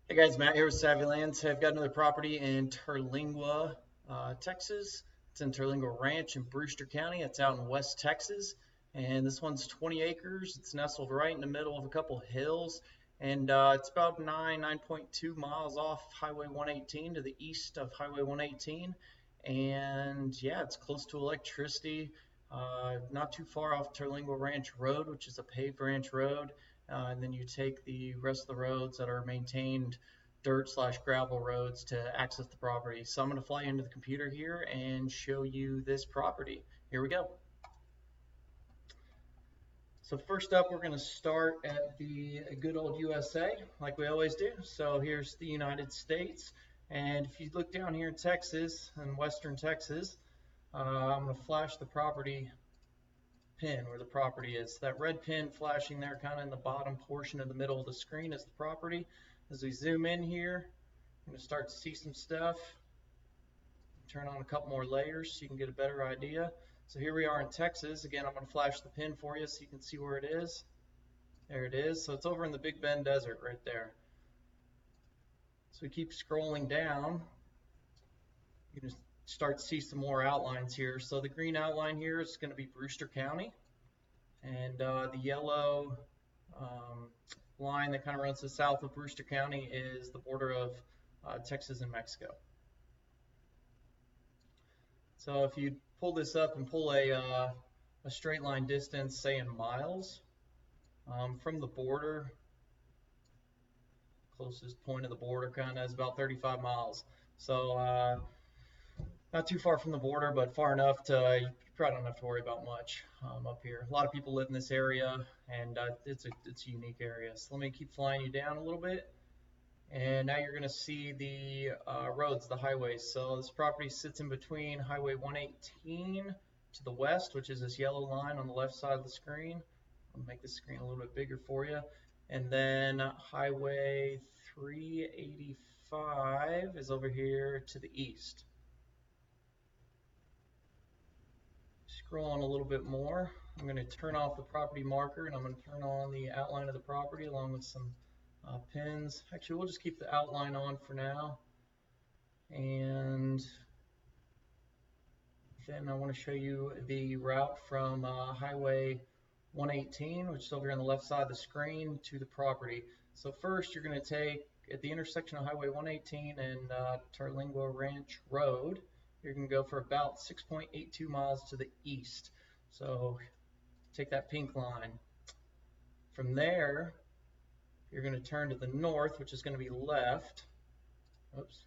Hey guys, Matt here with Savvy Lands. I've got another property in Terlingua, Texas. It's in Terlingua Ranch in Brewster County. It's out in West Texas. And this one's 20 acres. It's nestled right in the middle of a couple hills. And it's about 9.2 miles off Highway 118 to the east of Highway 118. And yeah, it's close to electricity. Not too far off Terlingua Ranch Road, which is a paved ranch road. And then you take the rest of the roads that are maintained dirt/gravel roads to access the property. So I'm going to fly into the computer here and show you this property. Here we go. So first up, we're going to start at the good old USA, like we always do. So here's the United States. And if you look down here in Texas, in western Texas, I'm going to flash the property pin where the property is. That red pin flashing there kind of in the bottom portion of the middle of the screen is the property. As we zoom in here, I'm going to start to see some stuff. Turn on a couple more layers so you can get a better idea. So here we are in Texas. Again, I'm going to flash the pin for you so you can see where it is. There it is. So it's over in the Big Bend Desert right there. So we keep scrolling down. You can start to see some more outlines here. So the green outline here is going to be Brewster County. And the yellow line that kind of runs to the south of Brewster County is the border of Texas and Mexico. So if you pull this up and pull a straight line distance, say in miles, from the border, closest point of the border kind of is about 35 miles. So not too far from the border, but far enough to you probably don't have to worry about much up here. A lot of people live in this area, and it's a unique area. So let me keep flying you down a little bit. And now you're going to see the roads, the highways. So this property sits in between Highway 118 to the west, which is this yellow line on the left side of the screen. I'll make the screen a little bit bigger for you. And then Highway 385 is over here to the east. Scroll on a little bit more. I'm going to turn off the property marker, and I'm going to turn on the outline of the property along with some pins. Actually, we'll just keep the outline on for now. And then I want to show you the route from Highway 118, which is over on the left side of the screen, to the property. So first, you're going to take, at the intersection of Highway 118 and Terlingua Ranch Road, you're going to go for about 6.82 miles to the east. So take that pink line. From there, you're going to turn to the north, which is going to be left. Oops,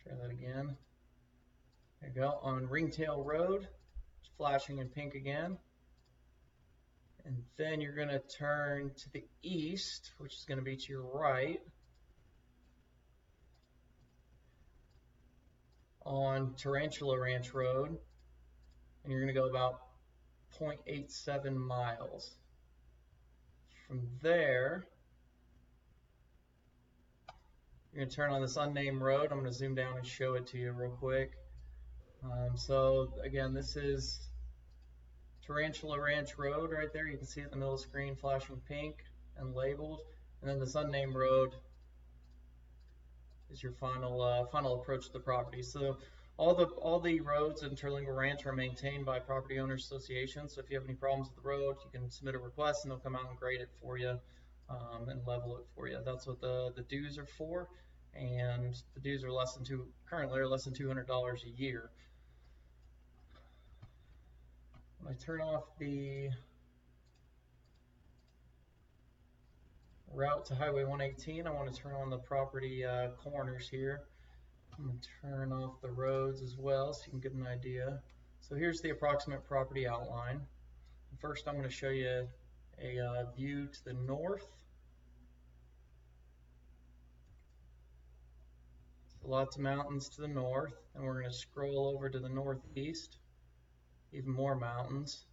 try that again. There you go, on Ringtail Road. It's flashing in pink again. And then you're going to turn to the east, which is going to be to your right, on Terlingua Ranch Road. And you're going to go about 0.87 miles. From there, you're going to turn on this unnamed road. I'm going to zoom down and show it to you real quick. So again, this is Terlingua Ranch Road right there. You can see it in the middle of the screen flashing pink and labeled. And then this unnamed road is your final approach to the property. So all the roads in Terlingua Ranch are maintained by property owners associations. So if you have any problems with the road, you can submit a request and they'll come out and grade it for you and level it for you. That's what the dues are for. And the dues are currently less than $200 a year. When I turn off the route to Highway 118, I want to turn on the property corners here. I'm going to turn off the roads as well so you can get an idea. So here's the approximate property outline. First, I'm going to show you a view to the north. Lots of mountains to the north, and we're going to scroll over to the northeast. Even more mountains.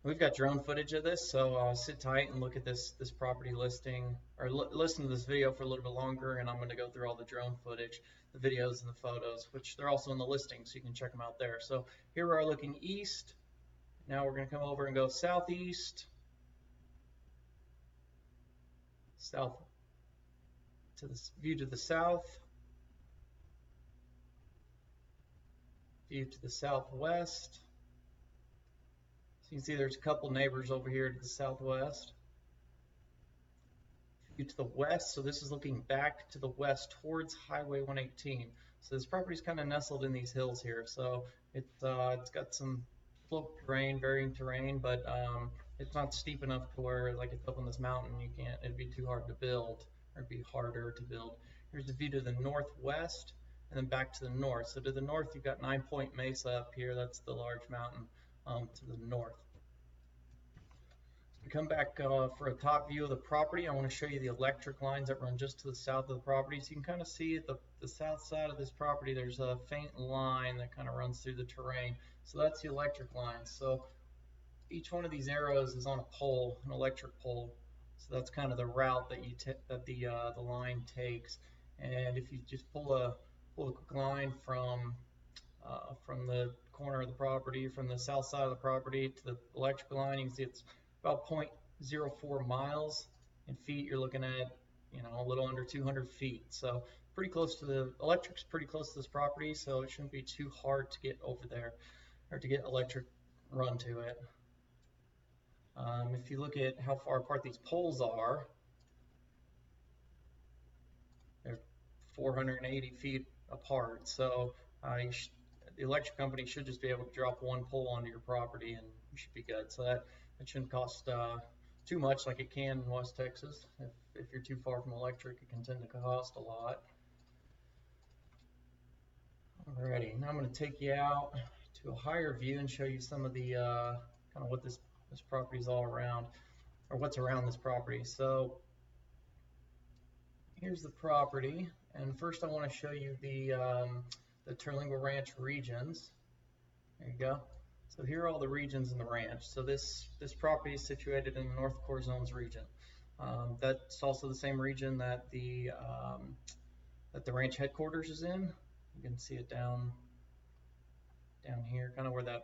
We've got drone footage of this, so sit tight and look at this property listing, or listen to this video for a little bit longer, and I'm going to go through all the drone footage, the videos and the photos, which they're also in the listing, so you can check them out there. So here we are looking east. Now we're going to come over and go southeast, south to the view to the south, view to the southwest. So you can see there's a couple neighbors over here to the southwest. View to the west, so this is looking back to the west towards Highway 118. So this property is kind of nestled in these hills here. So it's got some slope terrain, varying terrain, but it's not steep enough to where, like, it's up on this mountain, you can't, it'd be too hard to build, or it'd be harder to build. Here's the view to the northwest, and then back to the north. So to the north, you've got 9 Point Mesa up here. That's the large mountain to the north. We come back for a top view of the property. I want to show you the electric lines that run just to the south of the property. So you can kind of see at the south side of this property, there's a faint line that kind of runs through the terrain. So that's the electric line. So each one of these arrows is on a pole, an electric pole. So that's kind of the route that the line takes. And if you just pull a line from the corner of the property, from the south side of the property to the electrical line, you can see it's about 0.04 miles. In feet, you're looking at, you know, a little under 200 feet. So pretty close to the electric's pretty close to this property, so it shouldn't be too hard to get over there or to get electric run to it. If you look at how far apart these poles are, they're 480 feet apart. So the electric company should just be able to drop one pole onto your property and you should be good. So that it shouldn't cost too much like it can in West Texas. If you're too far from electric, it can tend to cost a lot. Alrighty, now I'm going to take you out to a higher view and show you some of the kind of what this property is all around, or what's around this property. So here's the property, and first I want to show you the Terlingua Ranch regions. There you go. So here are all the regions in the ranch. So this property is situated in the North Core Zones region. That's also the same region that the ranch headquarters is in. You can see it down here, kind of where that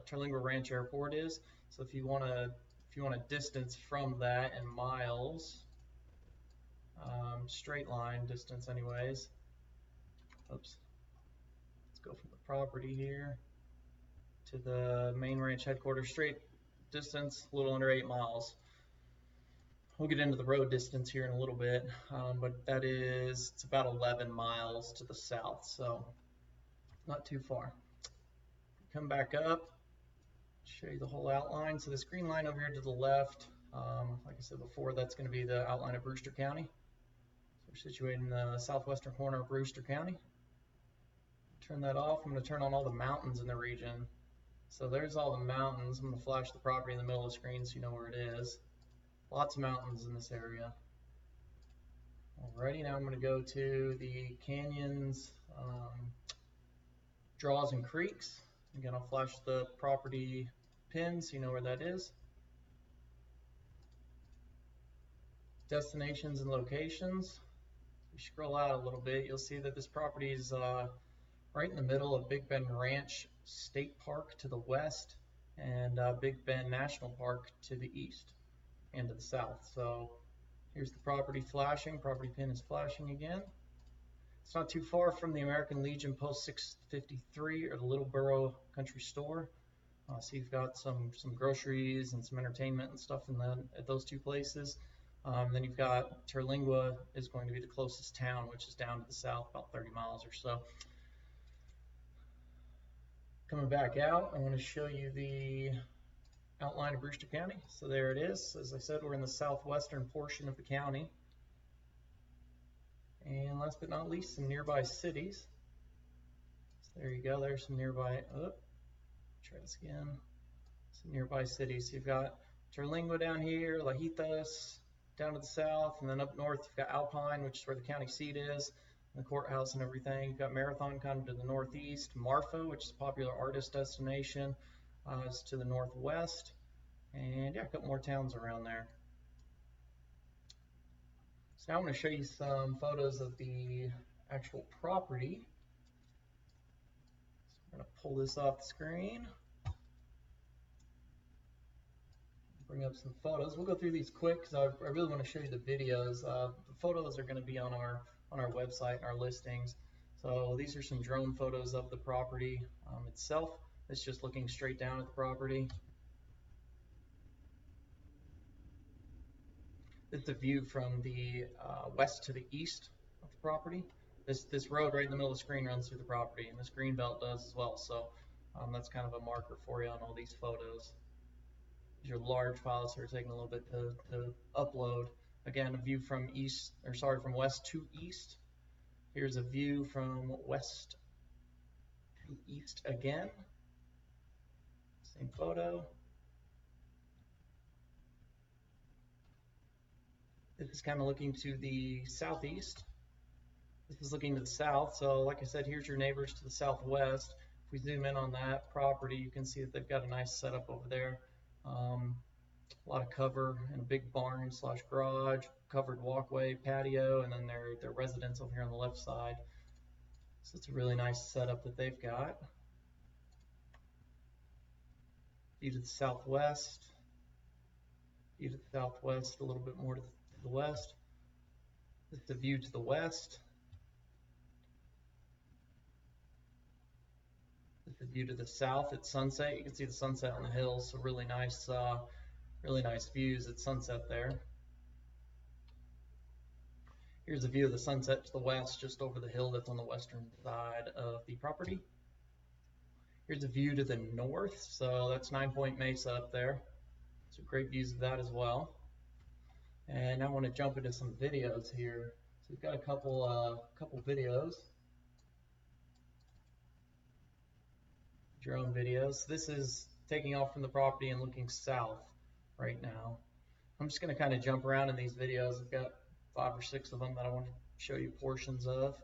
Terlingua Ranch Airport is. So if you want a distance from that in miles, straight line distance, anyways. Oops. Let's go from the property here to the main ranch headquarters. Straight distance, a little under 8 miles. We'll get into the road distance here in a little bit, but it's about 11 miles to the south, so not too far. Come back up, show you the whole outline. So this green line over here to the left, like I said before, that's going to be the outline of Brewster County. So we're situated in the southwestern corner of Brewster County. Turn that off. I'm going to turn on all the mountains in the region. So there's all the mountains. I'm going to flash the property in the middle of the screen so you know where it is. Lots of mountains in this area. Alrighty, now I'm going to go to the canyons, draws, and creeks. Again, I'll flash the property pin so you know where that is. Destinations and locations. If you scroll out a little bit, you'll see that this property is right in the middle of Big Bend Ranch State Park to the west and Big Bend National Park to the east and to the south. So here's the property flashing. Property pin is flashing again. It's not too far from the American Legion Post 653 or the Littleboro Country Store. So you've got some groceries and some entertainment and stuff at those two places. Then you've got Terlingua is going to be the closest town, which is down to the south, about 30 miles or so. Coming back out, I want to show you the outline of Brewster County. So there it is. As I said, we're in the southwestern portion of the county. And last but not least, some nearby cities. So there you go. There's some nearby. Try this again. Some nearby cities. So you've got Terlingua down here, Lajitas down to the south, and then up north you've got Alpine, which is where the county seat is, and the courthouse and everything. You've got Marathon kind of to the northeast. Marfa, which is a popular artist destination, is to the northwest. And yeah, a couple more towns around there. So now I'm going to show you some photos of the actual property. So I'm going to pull this off the screen. bring up some photos. We'll go through these quick because I really want to show you the videos. The photos are going to be on our website and our listings. So these are some drone photos of the property itself. It's just looking straight down at the property. It's a view from the west to the east of the property. This road right in the middle of the screen runs through the property, and this green belt does as well. So that's kind of a marker for you on all these photos. These are large files, so they're taking a little bit to upload. Again, a view from from west to east. Here's a view from west to east again. Same photo. This is kind of looking to the southeast. This is looking to the south. So like I said, here's your neighbors to the southwest. If we zoom in on that property, you can see that they've got a nice setup over there. A lot of cover and a big barn / garage, covered walkway, patio, and then their residence over here on the left side. So it's a really nice setup that they've got. View to the southwest. View to the southwest, a little bit more to the west. This is the view to the west. This is the view to the south at sunset. You can see the sunset on the hills, so really nice views at sunset there. Here's a view of the sunset to the west, just over the hill that's on the western side of the property. Here's a view to the north, so that's 9 Point Mesa up there. So great views of that as well. And I want to jump into some videos here. So we've got a couple videos, drone videos. This is taking off from the property and looking south right now. I'm just going to kind of jump around in these videos. I've got 5 or 6 of them that I want to show you portions of.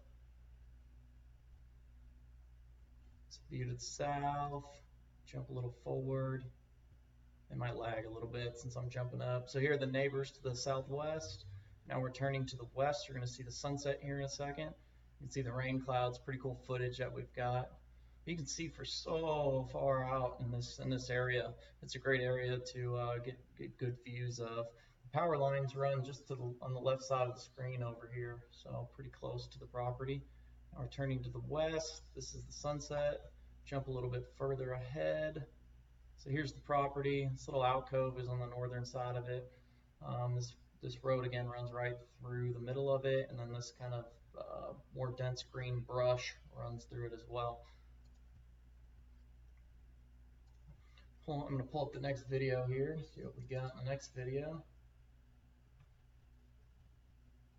It's a view to the south. Jump a little forward. It might lag a little bit since I'm jumping up. So here are the neighbors to the southwest. Now we're turning to the west. You're going to see the sunset here in a second. You can see the rain clouds. Pretty cool footage that we've got. You can see for so far out in this area. It's a great area to get good views of. The power lines run just on the left side of the screen over here, so pretty close to the property. Now we're turning to the west. This is the sunset. Jump a little bit further ahead. So here's the property. This little alcove is on the northern side of it. This road again runs right through the middle of it, and then this kind of more dense green brush runs through it as well. I'm going to pull up the next video here, see what we got in the next video.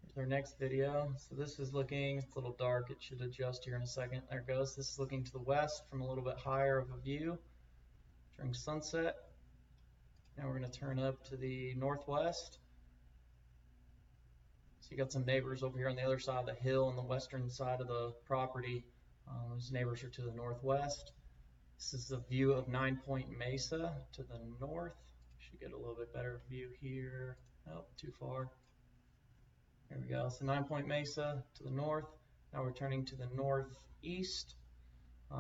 Here's our next video. So this is looking, it's a little dark, it should adjust here in a second. There it goes. This is looking to the west from a little bit higher of a view during sunset. Now we're going to turn up to the northwest. So you got some neighbors over here on the other side of the hill on the western side of the property. Those neighbors are to the northwest. This is a view of 9 Point Mesa to the north. Should get a little bit better view here. Oh, too far. There we go. So 9 Point Mesa to the north. Now we're turning to the northeast.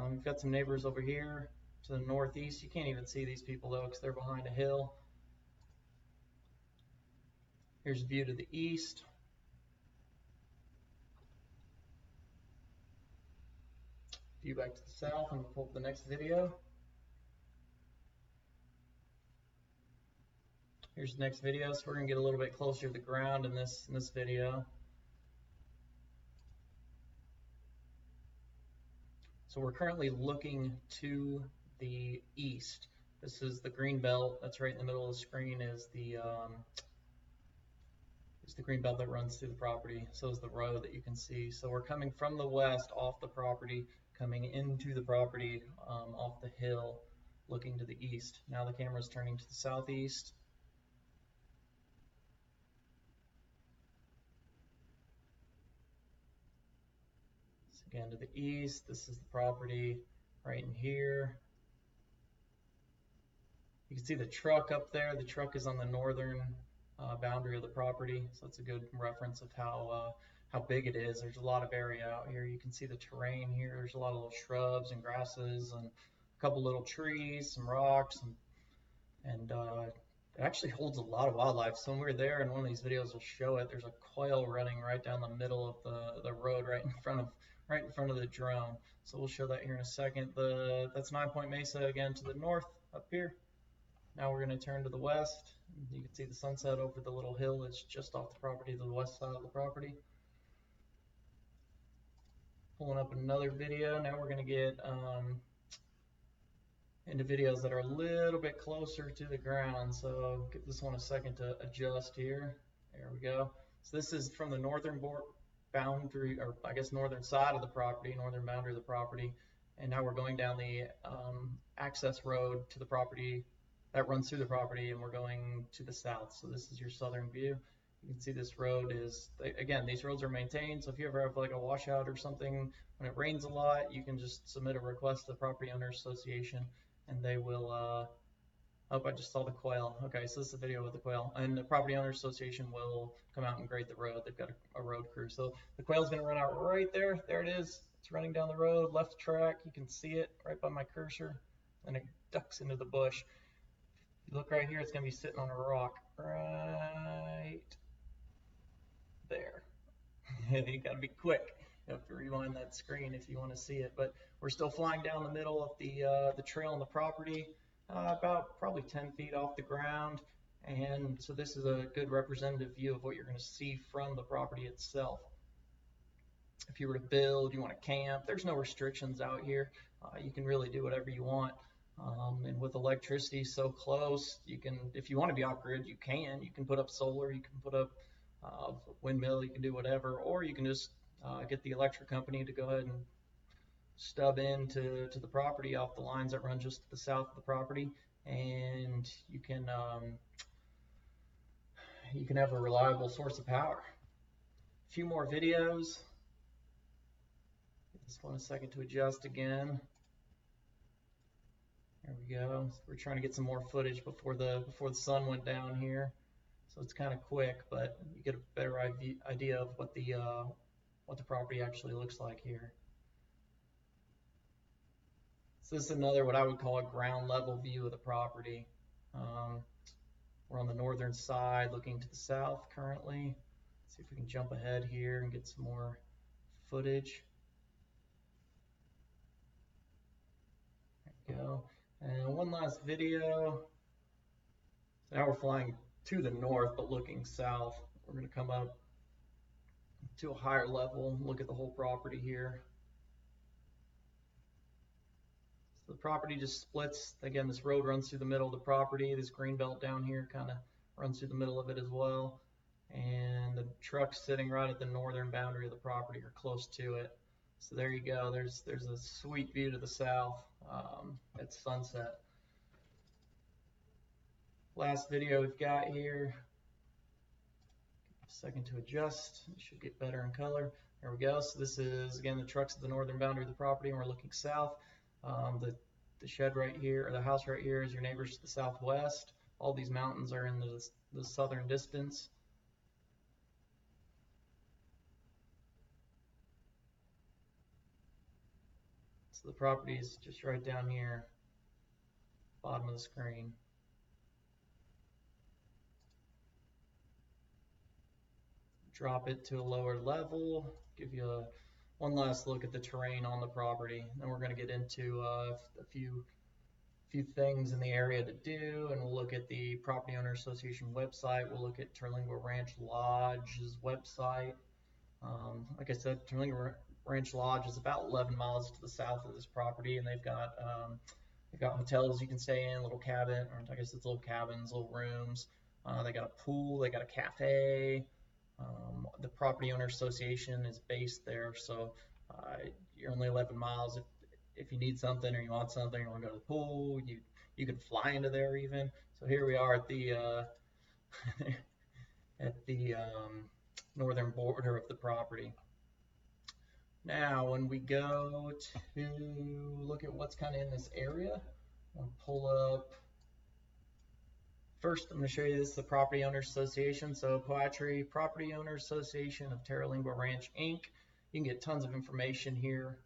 We've got some neighbors over here to the northeast. You can't even see these people though because they're behind a hill. Here's a view to the east. View back to the south. I'm going to pull up the next video. Here's the next video. So we're going to get a little bit closer to the ground in this video. So we're currently looking to the east. This is the green belt. That's right in the middle of the screen is the green belt that runs through the property. So is the road that you can see. So we're coming from the west off the property, coming into the property off the hill, looking to the east. Now the camera is turning to the southeast. So again to the east, this is the property right in here. You can see the truck up there. The truck is on the northern boundary of the property, so it's a good reference of how big it is. There's a lot of area out here. You can see the terrain here. There's a lot of little shrubs and grasses and a couple little trees, some rocks, and It actually holds a lot of wildlife. So when we're there, in one of these videos will show it. There's a quail running right down the middle of the road, right in front of the drone. So we'll show that here in a second. That's 9 Point Mesa again to the north up here. Now we're going to turn to the west. You can see the sunset over the little hill that's just off the property to the west side of the property. Pulling up another video. Now we're going to get into videos that are a little bit closer to the ground. So give this one a second to adjust here. There we go. So this is from the northern boundary, or I guess northern side of the property, northern boundary of the property. And now we're going down the access road to the property that runs through the property, and we're going to the south. So this is your southern view. You can see this road is, again, these roads are maintained. So if you ever have like a washout or something, when it rains a lot, you can just submit a request to the Property Owners Association, and they will, oh, I just saw the quail. Okay, so this is a video with the quail. And the Property Owners Association will come out and grade the road. They've got a road crew. So the quail's gonna run out right there. There it is. It's running down the road, left track. You can see it right by my cursor. And it ducks into the bush. If you look right here, it's gonna be sitting on a rock right there. You gotta be quick. You have to rewind that screen if you want to see it. But we're still flying down the middle of the trail on the property, about probably 10 feet off the ground. And so this is a good representative view of what you're going to see from the property itself. If you were to build, you want to camp, there's no restrictions out here. You can really do whatever you want. And with electricity so close, you can, if you want to be off grid, you can put up solar, you can put up windmill, you can do whatever, or you can just get the electric company to go ahead and stub into the property off the lines that run just to the south of the property, and you can have a reliable source of power. A few more videos. Just want a second to adjust again. There we go. So we're trying to get some more footage before the sun went down here. So it's kind of quick, but you get a better idea of what the property actually looks like here. So this is another, what I would call a ground level view of the property. We're on the northern side looking to the south currently. Let's see if we can jump ahead here and get some more footage. There we go. And one last video. Now we're flying to the north but looking south. We're going to come up to a higher level, look at the whole property here. So the property just splits. Again, this road runs through the middle of the property. This green belt down here kind of runs through the middle of it as well. And the trucks sitting right at the northern boundary of the property are close to it. So there you go. There's a sweet view to the south at sunset. Last video we've got here. A second to adjust. It should get better in color. There we go. So this is, again, the trucks at the northern boundary of the property, and we're looking south. The shed right here, or the house right here, is your neighbors to the southwest. All these mountains are in the southern distance. So the property is just right down here, bottom of the screen. Drop it to a lower level, give you one last look at the terrain on the property. Then we're going to get into a few things in the area to do, and we'll look at the Property Owner Association website. We'll look at Terlingua Ranch Lodge's website. Like I said, Terlingua Ranch Lodge is about 11 miles to the south of this property, and they've got hotels you can stay in, little cabin, or I guess it's little cabins, little rooms. They got a pool, they got a cafe. The Property Owner Association is based there, so you're only 11 miles. If you need something or you want something or want to go to the pool, you can fly into there even. So here we are at the northern border of the property. Now, when we go to look at what's kind of in this area, I'll pull up. First, I'm going to show you this is the Property Owners Association. So POATRI, Property Owners Association of Terlingua Ranch, Inc. You can get tons of information here.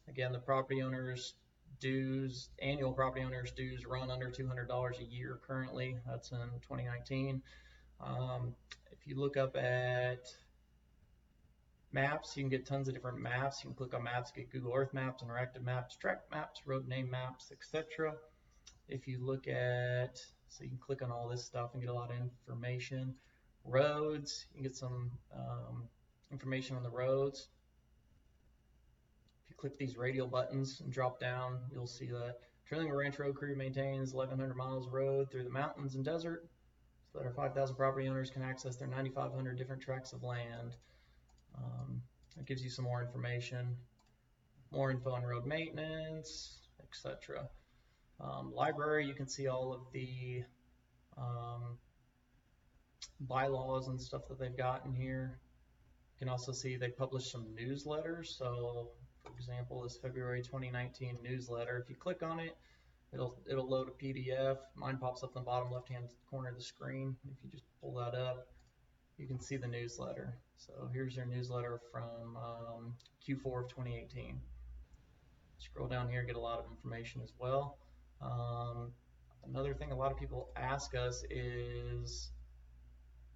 Again, the property owners dues, annual property owners dues run under $200 a year currently. That's in 2019. If you look up at maps, you can get tons of different maps. You can click on maps, get Google Earth maps, interactive maps, track maps, road name maps, etc. If you look at, so you can click on all this stuff and get a lot of information. Roads, you can get some information on the roads. If you click these radial buttons and drop down, you'll see that Terlingua Ranch Road crew maintains 1,100 miles of road through the mountains and desert, so that our 5,000 property owners can access their 9,500 different tracts of land. It gives you some more information, more info on road maintenance, etc. Library, you can see all of the bylaws and stuff that they've got in here. You can also see they publish some newsletters. So, for example, this February 2019 newsletter, if you click on it, it'll load a PDF. Mine pops up in the bottom left-hand corner of the screen. If you just pull that up, you can see the newsletter. So here's your newsletter from Q4 of 2018. Scroll down here, get a lot of information as well. Another thing a lot of people ask us is,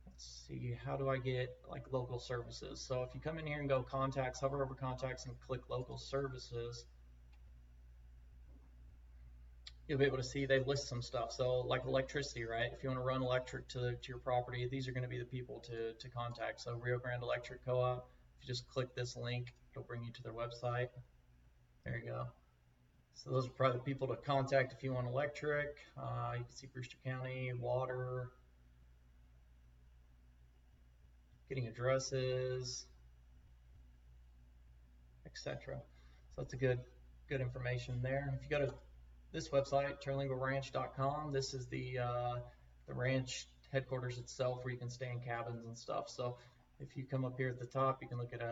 let's see, how do I get like local services? So if you come in here and go contacts, hover over contacts and click local services, you'll be able to see they list some stuff. So like electricity, right? If you want to run electric to your property, these are going to be the people to contact. So Rio Grande Electric Co-op, if you just click this link, it'll bring you to their website. There you go. So those are probably the people to contact if you want electric. You can see Brewster County, water, getting addresses, etc. So that's a good information there. If you go to this website, terlinguaranch.com, this is the ranch headquarters itself, where you can stay in cabins and stuff. So if you come up here at the top, you can look at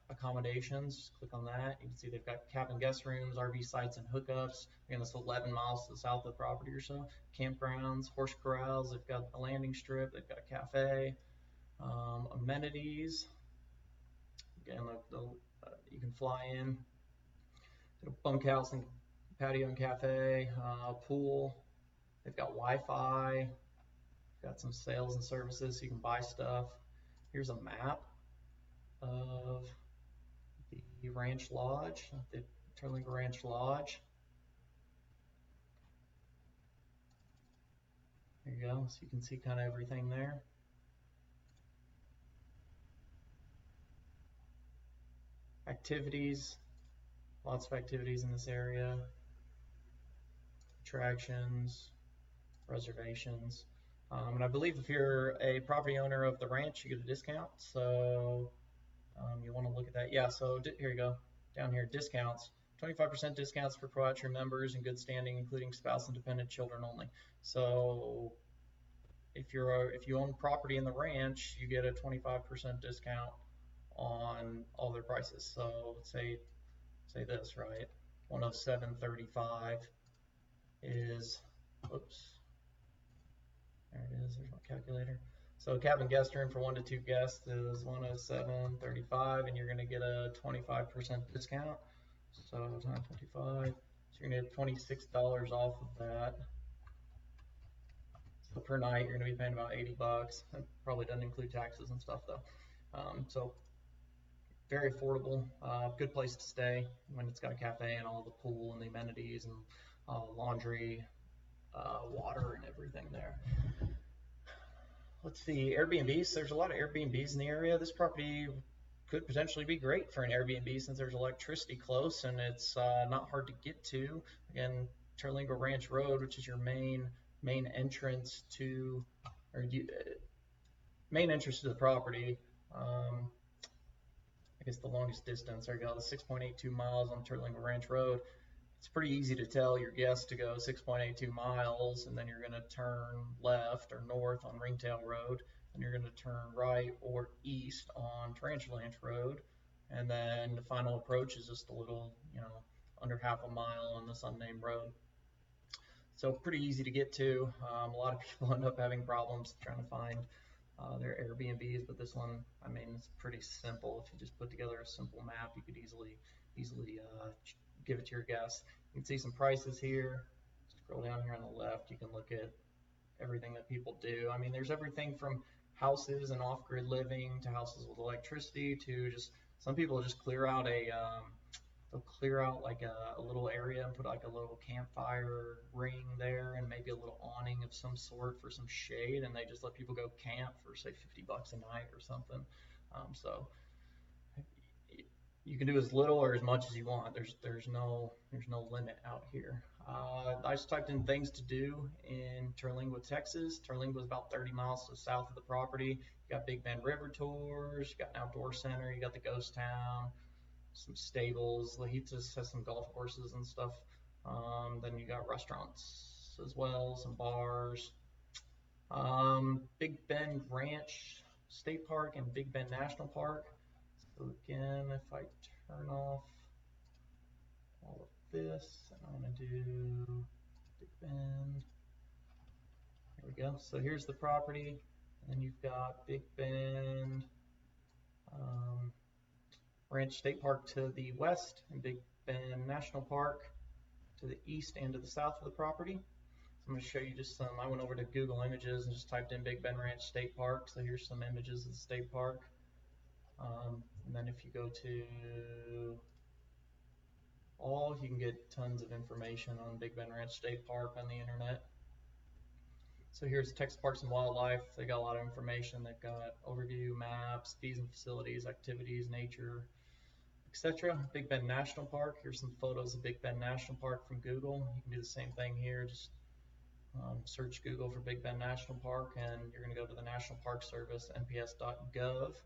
accommodations. Just click on that. You can see they've got cabin guest rooms, RV sites, and hookups. Again, it's 11 miles to the south of the property or so. Campgrounds, horse corrals. They've got a landing strip. They've got a cafe. Amenities. Again, you can fly in. Bunkhouse and patio and cafe. Pool. They've got Wi-Fi. Got some sales and services, so you can buy stuff. Here's a map of the ranch lodge, the Terlingua Ranch Lodge. There you go, so you can see kind of everything there. Activities, lots of activities in this area. Attractions, reservations. And I believe if you're a property owner of the ranch, you get a discount. So you want to look at that. Yeah, so here you go. Down here, discounts. 25% discounts for pro-rata members in good standing, including spouse and dependent children only. So if you own property in the ranch, you get a 25% discount on all their prices. So say this, right? 107.35 is, oops. There it is, there's my calculator. So cabin guest room for 1 to 2 guests is $107.35, and you're going to get a 25% discount. So times 25, so you're going to get $26 off of that. So per night, you're going to be paying about 80 bucks. That probably doesn't include taxes and stuff though. So very affordable, good place to stay when it's got a cafe and all the pool and the amenities and laundry, water and everything there. Let's see, Airbnbs. There's a lot of Airbnbs in the area. This property could potentially be great for an Airbnb since there's electricity close and it's not hard to get to. Again, Terlingua Ranch Road, which is your main entrance to, main entrance to the property. I guess the longest distance, there you go, 6.82 miles on Terlingua Ranch Road. It's pretty easy to tell your guests to go 6.82 miles, and then you're going to turn left or north on Ringtail Road, and you're going to turn right or east on Tarantula Ranch Road, and then the final approach is just a little, under half a mile on this unnamed road. So pretty easy to get to. A lot of people end up having problems trying to find their Airbnbs, but this one, I mean, it's pretty simple. If you just put together a simple map, you could easily give it to your guests. You can see some prices here. Scroll down here on the left, you can look at everything that people do. I mean, there's everything from houses and off-grid living to houses with electricity to just some people just clear out they'll clear out like a little area and put like a little campfire ring there and maybe a little awning of some sort for some shade, and they just let people go camp for say $50 a night or something. So you can do as little or as much as you want. There's no limit out here. I just typed in things to do in Terlingua, Texas. Terlingua is about 30 miles to the south of the property. You got Big Bend River tours, you got an outdoor center, you got the ghost town, some stables. He just has some golf courses and stuff. Then you got restaurants as well, some bars. Big Bend Ranch State Park and Big Bend National Park. So again, if I turn off all of this, and I'm going to do Big Bend. Here we go. So here's the property, and then you've got Big Bend Ranch State Park to the west and Big Bend National Park to the east and to the south of the property. So I'm going to show you just some. I went over to Google Images and just typed in Big Bend Ranch State Park. So here's some images of the state park. And then if you go to all, you can get tons of information on Big Bend Ranch State Park on the internet. So here's Texas Parks and Wildlife. They got a lot of information. They've got overview, maps, fees and facilities, activities, nature, etc. Big Bend National Park. Here's some photos of Big Bend National Park from Google. You can do the same thing here. Just search Google for Big Bend National Park, and you're going to go to the National Park Service, nps.gov.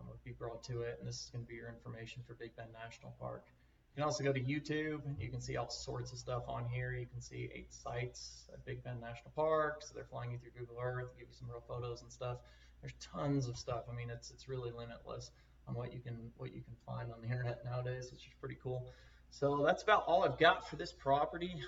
Would be brought to it, and this is going to be your information for Big Bend National Park. You can also go to YouTube, and you can see all sorts of stuff on here. You can see 8 sites at Big Bend National Park, so they're flying you through Google Earth, give you some real photos and stuff. There's tons of stuff. I mean, it's really limitless on what you can find on the internet nowadays, which is pretty cool. So that's about all I've got for this property.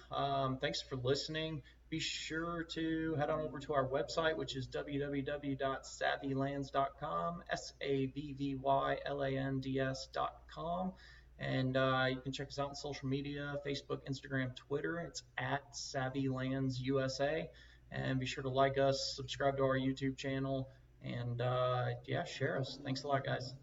Thanks for listening. Be sure to head on over to our website, which is www.savvylands.com, savvylands.com. And you can check us out on social media, Facebook, Instagram, Twitter. It's at Savvy Lands USA. And be sure to like us, subscribe to our YouTube channel, and yeah, share us. Thanks a lot, guys.